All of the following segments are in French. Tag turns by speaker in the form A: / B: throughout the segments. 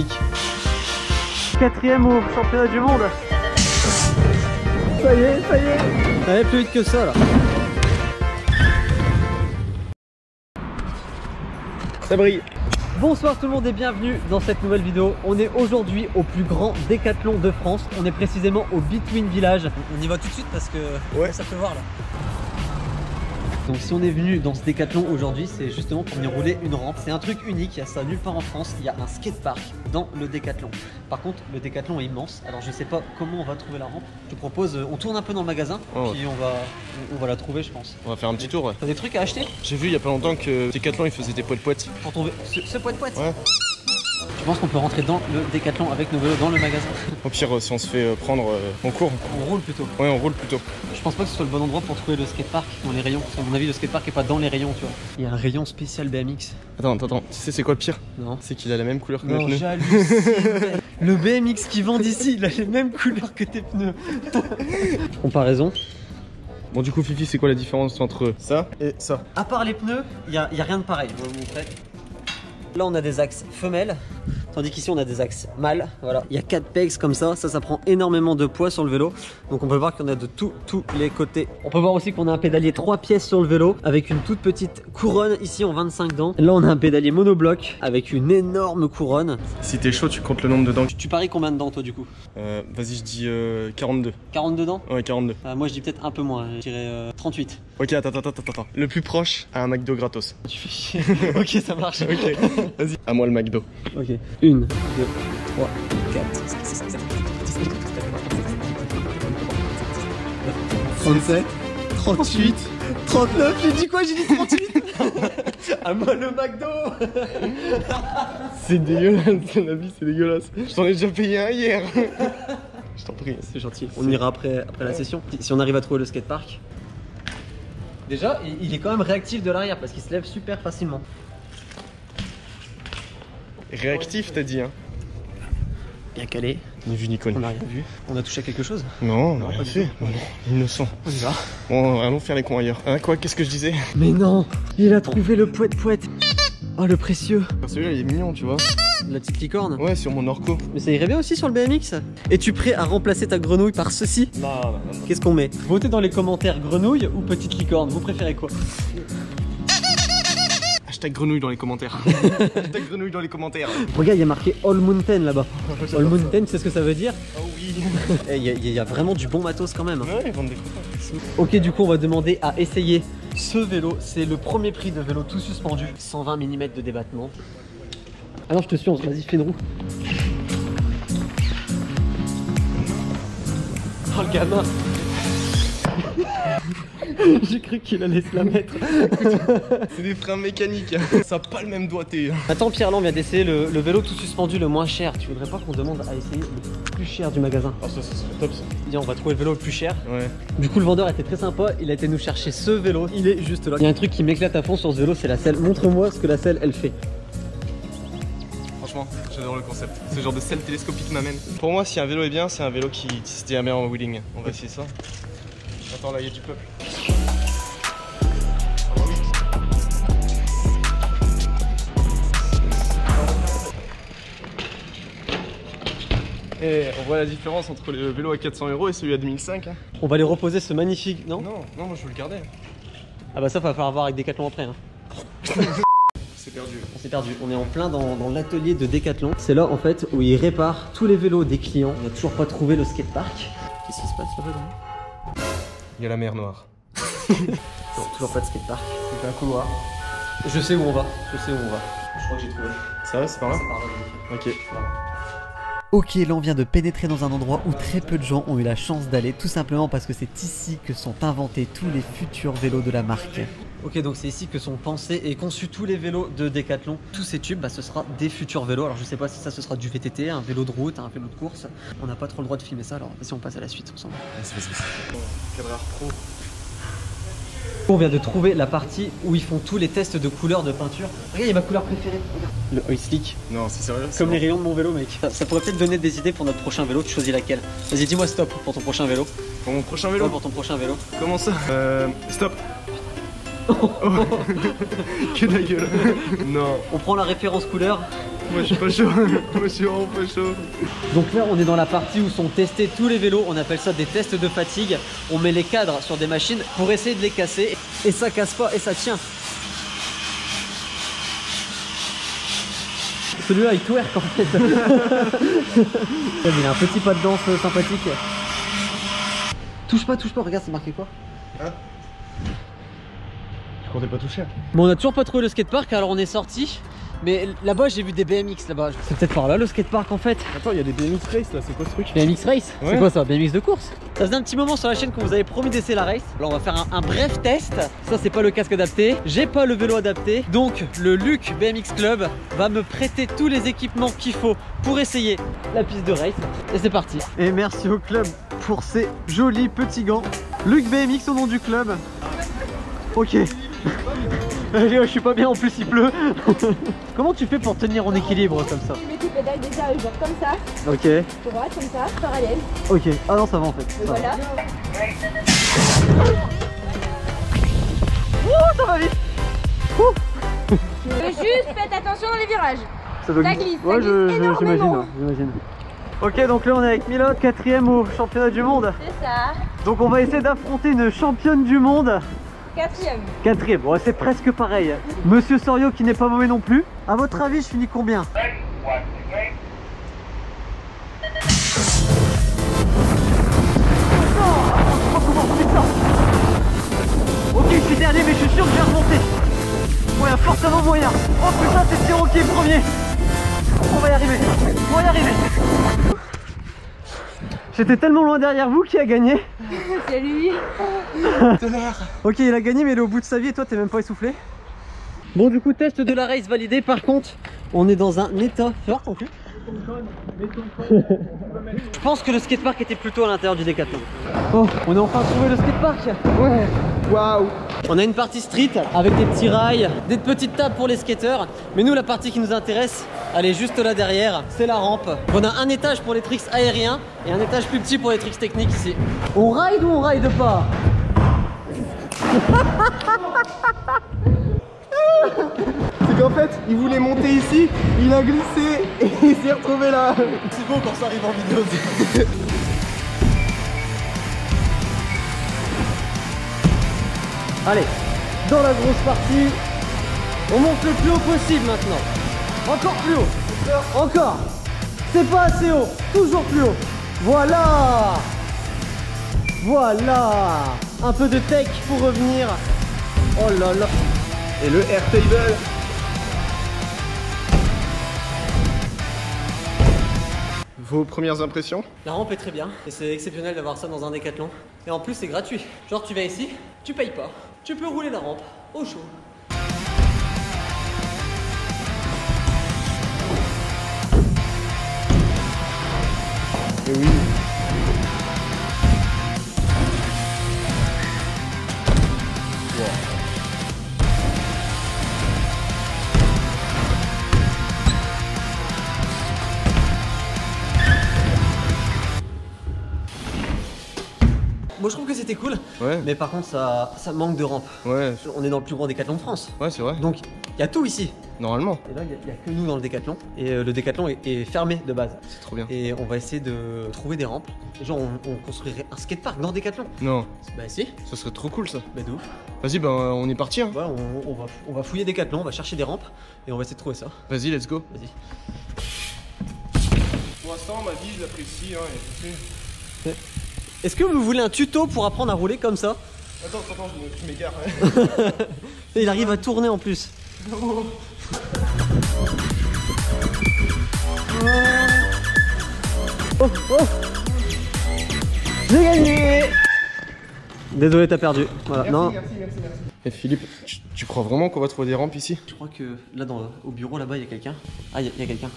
A: slick. 4ème au championnat du monde. Ça y est, ça y est. Ça allait plus vite que ça là. Ça brille. Bonsoir tout le monde et bienvenue dans cette nouvelle vidéo. On est aujourd'hui au plus grand décathlon de France. On est précisément au Between Village. On y va tout de suite parce que ça peut voir là. Donc si on est venu dans ce décathlon aujourd'hui, c'est justement pour venir rouler une rampe. C'est un truc unique, il y a ça nulle part en France. Il y a un skatepark dans le décathlon. Par contre, le décathlon est immense. Alors je sais pas comment on va trouver la rampe. Je te propose, on tourne un peu dans le magasin, puis on va la trouver je pense.
B: On va faire un petit tour, ouais.
A: T'as des trucs à acheter?
B: J'ai vu il y a pas longtemps que Décathlon il faisait des poètes.
A: Pour trouver ce poète-poète?
B: Ouais.
A: Je pense qu'on peut rentrer dans le décathlon avec nos vélos dans le magasin.
B: Au pire, si on se fait prendre, on court.
A: On roule plutôt.
B: Ouais, on roule plutôt.
A: Je pense pas que ce soit le bon endroit pour trouver le skatepark dans les rayons. Parce qu'à mon avis, le skatepark est pas dans les rayons, tu vois. Il y a un rayon spécial BMX.
B: Attends. Tu sais c'est quoi le pire?
A: Non.
B: C'est qu'il a la même couleur que
A: Non,
B: mes pneus.
A: j'hallucine. Le BMX qu'ils vendent ici, il a les mêmes couleurs que tes pneus. Comparaison.
B: Bon, du coup, Fifi, c'est quoi la différence entre ça et ça?
A: À part les pneus, il y a rien de pareil. Je vais vous montrer. Là, on a des axes femelles. Tandis qu'ici on a des axes mâles, voilà. Il y a 4 pegs comme ça prend énormément de poids sur le vélo. Donc on peut voir qu'on a de tous les côtés. On peut voir aussi qu'on a un pédalier 3 pièces sur le vélo avec une toute petite couronne ici en 25 dents. Là on a un pédalier monobloc avec une énorme couronne.
B: Si t'es chaud, tu comptes le nombre de dents.
A: Tu paries combien de dents toi du coup?
B: Vas-y, je dis 42.
A: 42 dents?
B: Ouais, 42.
A: Moi je dis peut-être un peu moins, je dirais 38.
B: Ok, attends. Le plus proche a un McDo gratos.
A: Tu fais chier. Ok, ça marche.
B: Ok, vas-y. À moi le McDo.
A: Ok. 1, 2, 3, 4, 37, 38, 39, j'ai dit quoi? J'ai dit 38. À moi le McDo.
B: C'est dégueulasse, la vie c'est dégueulasse. Je t'en ai déjà payé un hier. Je t'en prie.
A: C'est gentil. On ira après la session. Si on arrive à trouver le skatepark. Déjà, il est quand même réactif de l'arrière parce qu'il se lève super facilement.
B: Réactif, t'as dit, hein?
A: Bien calé.
B: Ni vu ni connu.
A: On n'a rien vu. On a touché à quelque chose?
B: Non, on n'a rien fait. Non, innocent.
A: On y va.
B: Bon, allons faire les cons ailleurs. Hein, quoi? Qu'est-ce que je disais?
A: Mais non, il a trouvé le poète-poète. Oh, le précieux.
B: Celui-là, il est mignon, tu vois.
A: La petite licorne.
B: Ouais, sur mon Orco.
A: Mais ça irait bien aussi sur le BMX. Es-tu prêt à remplacer ta grenouille par ceci?
B: Non.
A: Qu'est-ce qu'on met? Votez dans les commentaires grenouille ou petite licorne. Vous préférez quoi?
B: Hashtag grenouille dans les commentaires. Hashtag grenouille dans les commentaires.
A: Regarde, il y a marqué All Mountain là-bas. All Mountain, c'est ce que ça veut dire?
B: Oh oui.
A: Il y a vraiment du bon matos quand même.
B: Ouais, ils vendent des copains.
A: Ok, du coup, on va demander à essayer ce vélo. C'est le premier prix de vélo tout suspendu. 120 mm de débattement. Alors, je te suis, vas-y, fais une roue. Oh, le gamin. J'ai cru qu'il allait se la mettre.
B: C'est des freins mécaniques. Ça n'a pas le même doigté.
A: Attends, Pierre, là, on vient d'essayer le vélo tout suspendu le moins cher. Tu voudrais pas qu'on demande à essayer le plus cher du magasin?
B: Ah, ça serait top ça.
A: Viens, on va trouver le vélo le plus cher.
B: Ouais.
A: Du coup, le vendeur était très sympa. Il a été nous chercher ce vélo. Il est juste là. Il y a un truc qui m'éclate à fond sur ce vélo, c'est la selle. Montre-moi ce que la selle, elle fait.
B: Franchement, j'adore le concept. Ce genre de selle télescopique m'amène. Pour moi, si un vélo est bien, c'est un vélo qui se tient bien en wheeling. On va essayer ça. Attends, là, il y a du peuple. Et on voit la différence entre le vélo à 400 € et celui à 2005. Hein.
A: On va les reposer ce magnifique, non?
B: Non, moi je veux le garder.
A: Ah bah ça, va falloir voir avec Decathlon après. Hein.
B: C'est perdu.
A: On s'est perdu. On est en plein dans l'atelier de Decathlon. C'est là en fait où ils réparent tous les vélos des clients. On n'a toujours pas trouvé le skatepark. Qu'est-ce qui se passe là-bas?
B: Il y a la mer Noire.
A: Non, toujours pas de skatepark. C'est un couloir. Je sais où on va. Je crois que j'ai trouvé.
B: Ça va, c'est par là?
A: C'est par là.
B: Ok.
A: Ok, là on vient de pénétrer dans un endroit où très peu de gens ont eu la chance d'aller, tout simplement parce que c'est ici que sont inventés tous les futurs vélos de la marque. Ok, donc c'est ici que sont pensés et conçus tous les vélos de Decathlon. Tous ces tubes, ce sera des futurs vélos. Alors je sais pas si ça ce sera du VTT, un vélo de route, un vélo de course. On n'a pas trop le droit de filmer ça, alors si on passe à la suite ensemble.
B: Cadreur pro.
A: On vient de trouver la partie où ils font tous les tests de couleurs de peinture. Regarde, il y a ma couleur préférée. Regarde. Le Oil Slick.
B: Non, c'est sérieux?
A: Comme les rayons de mon vélo, mec. Ça pourrait peut-être donner des idées pour notre prochain vélo. Tu choisis laquelle? Vas-y, dis-moi stop pour ton prochain vélo.
B: Pour mon prochain vélo?
A: Ouais, pour ton prochain vélo.
B: Comment ça? Stop. Oh. Que la gueule. Non.
A: On prend la référence couleur.
B: Moi je suis pas chaud. Moi je suis vraiment pas chaud.
A: Donc là on est dans la partie où sont testés tous les vélos, on appelle ça des tests de fatigue. On met les cadres sur des machines pour essayer de les casser et ça casse pas et ça tient. Celui-là il twerk en fait. Il a un petit pas de danse sympathique. Touche pas, regarde c'est marqué quoi?
B: Hein? Je comptais pas toucher.
A: Bon on a toujours pas trouvé le skatepark alors on est sorti. Mais là-bas j'ai vu des BMX là-bas. C'est peut-être par là le skatepark en fait.
B: Attends, il y a des BMX Race là, c'est quoi ce truc?
A: BMX Race?
B: Ouais.
A: C'est quoi ça? BMX de course? Ça faisait un petit moment sur la chaîne qu'on vous avait promis d'essayer la race. Là on va faire un bref test. Ça c'est pas le casque adapté. J'ai pas le vélo adapté. Donc le Luc BMX Club va me prêter tous les équipements qu'il faut pour essayer la piste de race. Et c'est parti. Et merci au club pour ces jolis petits gants. Luc BMX au nom du club. Ok. Je suis pas bien, en plus il pleut. Comment tu fais pour tenir en équilibre comme ça?
C: Tu mets tes pédales déjà genre comme ça,
A: Ok.
C: droite comme ça, parallèle.
A: Ok. Ah non ça va en fait.
C: Et voilà.
A: Oh ça va vite.
C: Juste faites attention dans les virages.
A: Ça doit
C: Ça glisse, ça
A: ouais,
C: glisse énormément.
A: j'imagine. Ok donc là on est avec Milot, 4ème au championnat du monde.
C: C'est ça.
A: Donc on va essayer d'affronter une championne du monde.
C: 4ème.
A: 4ème, bon, c'est presque pareil. Monsieur Sorio qui n'est pas mauvais non plus. À votre avis je finis combien? Ok je suis dernier mais je suis sûr que je vais remonter. Ouais, il y a forcément moyen. Oh putain c'est Siro qui est premier. On va y arriver. On va y arriver. J'étais tellement loin derrière vous, qui a gagné?
C: C'est lui.
A: Ok il a gagné mais il est au bout de sa vie et toi t'es même pas essoufflé. Bon du coup test de la race validé. Par contre on est dans un état. Fais voir ton cul. Je pense que le skatepark était plutôt à l'intérieur du Décathlon. Oh, on a enfin trouvé le skatepark.
B: Ouais. Waouh.
A: On a une partie street avec des petits rails, des petites tables pour les skateurs. Mais nous la partie qui nous intéresse, elle est juste là derrière, c'est la rampe. On a un étage pour les tricks aériens et un étage plus petit pour les tricks techniques ici. On ride ou on ride pas?
B: C'est qu'en fait, il voulait monter ici, il a glissé et il s'est retrouvé là. C'est beau quand ça arrive en vidéo.
A: Allez, dans la grosse partie, on monte le plus haut possible maintenant. Encore plus haut. Encore. C'est pas assez haut. Toujours plus haut. Voilà. Voilà. Un peu de tech pour revenir. Oh là là.
B: Et le air table. Vos premières impressions?
A: La rampe est très bien et c'est exceptionnel d'avoir ça dans un décathlon. Et en plus c'est gratuit. Genre tu vas ici, tu payes pas. Tu peux rouler la rampe au chaud.
B: Et oui.
A: Moi je trouve que c'était cool,
B: Ouais.
A: mais par contre ça manque de rampe.
B: Ouais.
A: On est dans le plus grand décathlon de France.
B: Ouais, c'est vrai.
A: Donc il y a tout ici.
B: Normalement.
A: Et là il n'y a que nous dans le décathlon. Et le décathlon est fermé de base.
B: C'est trop bien.
A: Et on va essayer de trouver des rampes. Genre on construirait un skatepark dans Décathlon.
B: Non,
A: Bah si,
B: ça serait trop cool ça.
A: bah de ouf.
B: Vas-y, ben on est parti. Hein.
A: Ouais, on va fouiller Décathlon, on va chercher des rampes et on va essayer de trouver ça.
B: Vas-y, let's go.
A: Vas-y.
B: Pour l'instant, ma vie, je l'apprécie. Hein,
A: Est-ce que vous voulez un tuto pour apprendre à rouler comme ça?
B: Attends, je m'égare.
A: Et il arrive à tourner en plus. Oh, oh. J'ai gagné. Désolé, t'as perdu. Voilà. Non.
B: Merci. Et Philippe, tu crois vraiment qu'on va trouver des rampes ici?
A: Je crois que là, au bureau là-bas, il y a quelqu'un. Ah, il y a quelqu'un.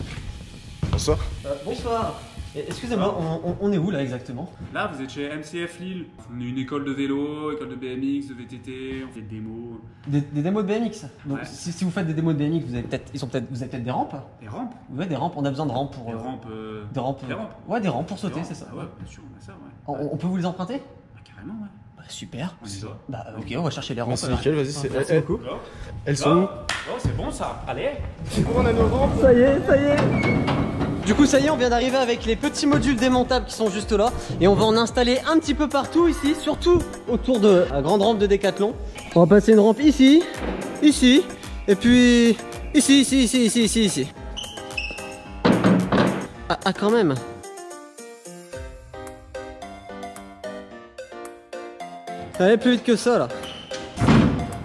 B: Bonsoir.
A: Bonsoir. Excusez-moi, on est où là exactement?
D: Là, vous êtes chez MCF Lille. On est une école de vélo, école de BMX, de VTT, on fait des démos.
A: Des démos de BMX. Donc
D: Ouais.
A: si vous faites des démos de BMX, vous avez peut-être des rampes.
D: Des rampes.
A: Ouais, des rampes. On a besoin de rampes pour.
D: Des rampes.
A: Des rampes.
D: Des rampes.
A: Ouais, des rampes pour
D: Des
A: sauter,
D: rampes.
A: c'est ça.
D: Ah ouais, bien sûr, on a ça, ouais.
A: On peut vous les emprunter?
D: Bah, carrément, ouais.
A: Bah super.
D: On y va.
A: Bah ok, on va chercher les rampes.
B: Merci,
A: alors.
B: nickel, vas-y.
A: Merci beaucoup.
B: Elles sont où?
D: Oh, c'est bon ça. Allez.
B: On a nos rampes.
A: Ça y est, ça y est. Du coup, ça y est, on vient d'arriver avec les petits modules démontables qui sont juste là. Et on va en installer un petit peu partout ici, surtout autour de la grande rampe de Décathlon. On va passer une rampe ici, ici, et puis ici, ici, ici, ici, ici, ici. Ah, quand même. Ça allait plus vite que ça là.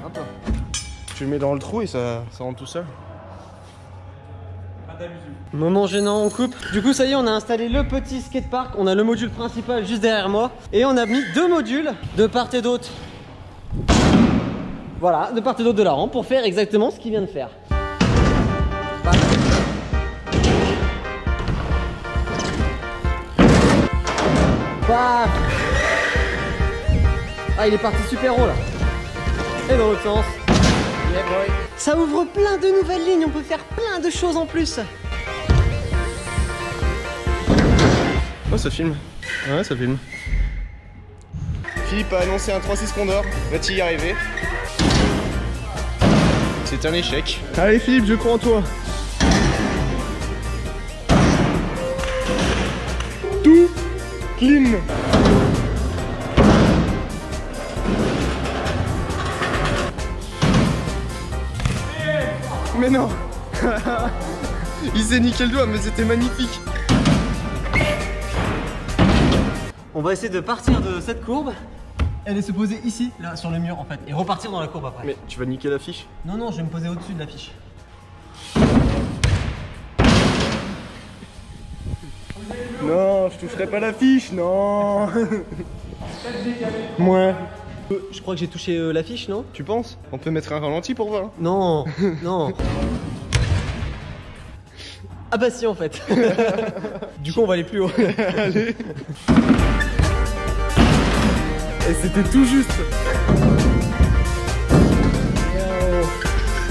A: Hop là.
B: Tu le mets dans le trou et ça rentre tout seul.
A: Moment gênant, on coupe. Du coup, ça y est, on a installé le petit skatepark. On a le module principal juste derrière moi. Et on a mis 2 modules de part et d'autre. Voilà, de part et d'autre de la rampe pour faire exactement ce qu'il vient de faire. Paf. Ah, il est parti super haut là. Et dans l'autre sens. Yeah, boy. Ça ouvre plein de nouvelles lignes, on peut faire plein de choses en plus.
B: Oh, ça filme. Ouais, ça filme. Philippe a annoncé un 3-6 Condor. Va-t-il y arriver? C'est un échec. Allez Philippe, je crois en toi. Tout clean. Mais non. Il s'est niqué le doigt, mais c'était magnifique.
A: On va essayer de partir de cette courbe. Elle est se poser ici, là, sur le mur en fait, et repartir dans la courbe après.
B: Mais tu vas niquer l'affiche?
A: Non, non, je vais me poser au-dessus de l'affiche.
B: Non, je toucherai pas l'affiche, non. Moi.
A: Je crois que j'ai touché l'affiche, non?
B: Tu penses? On peut mettre un ralenti pour voir.
A: Non, non. Ah bah si en fait. Du coup on va aller plus haut.
B: Allez. Et c'était tout juste.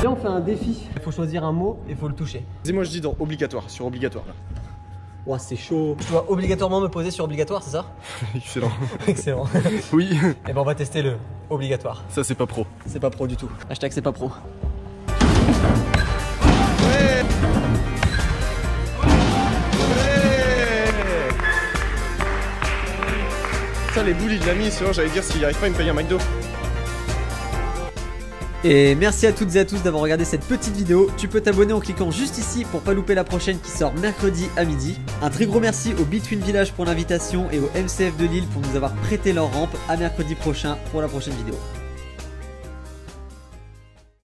A: Là on fait un défi. Il faut choisir un mot et il faut le toucher.
B: Dis-moi, je dis dans obligatoire, sur obligatoire là.
A: Ouah, c'est chaud. Je dois obligatoirement me poser sur obligatoire, c'est ça?
B: Excellent.
A: Excellent.
B: Oui.
A: Et ben on va tester le obligatoire.
B: Ça c'est pas pro.
A: C'est pas pro du tout. Hashtag c'est pas pro.
B: Ouais. Ça les boules il l'a mis, sinon j'allais dire s'il arrive pas il me paye un McDo.
A: Et merci à toutes et à tous d'avoir regardé cette petite vidéo. Tu peux t'abonner en cliquant juste ici pour pas louper la prochaine qui sort mercredi à midi. Un très gros merci au Between Village pour l'invitation et au MCF de Lille pour nous avoir prêté leur rampe. À mercredi prochain pour la prochaine vidéo.